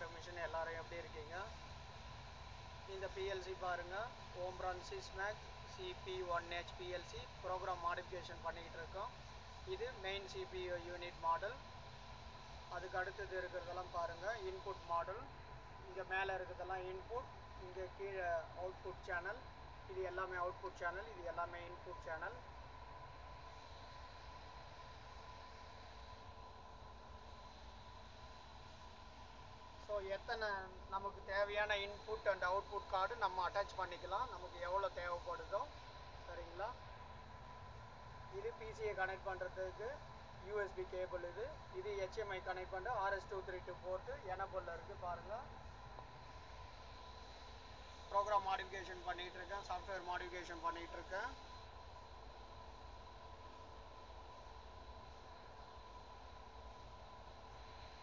Automation எல்லாரும் எப்படி இருக்கீங்க? இந்த பிஎல்சி பாருங்கள், ஓம்ரான் சிஸ்மேக் CP1H PLC ப்ரோக்ராம் மாடிஃபிகேஷன் பண்ணிக்கிட்டு இருக்கோம். இது மெயின் CPU யூனிட் மாடல். அதுக்கு அடுத்தது இருக்கிறதெல்லாம் பாருங்கள், இன்புட் மாடல். இங்கே மேலே இருக்கிறதெல்லாம் இன்புட், இங்கே கீழே அவுட்புட் சேனல். இது எல்லாமே அவுட்புட் சேனல், இது எல்லாமே இன்புட் சேனல். ஸோ எத்தனை நமக்கு தேவையான இன்புட் அண்ட் அவுட்புட் கார்டு நம்ம அட்டாச் பண்ணிக்கலாம், நமக்கு எவ்வளோ தேவைப்படுதோ. சரிங்களா? இது பிசியை கனெக்ட் பண்ணுறதுக்கு யூஎஸ்பி கேபிள். இது HMI கனெக்ட் பண்ணுற RS232 போர்ட்டு எனபிளில் இருக்குது. பாருங்கள், ப்ரோக்ராம் மாடிஃபிகேஷன் பண்ணிகிட்டு இருக்கேன், சாஃப்ட்வேர் மாடிஃபிகேஷன் பண்ணிகிட்டு இருக்கேன்.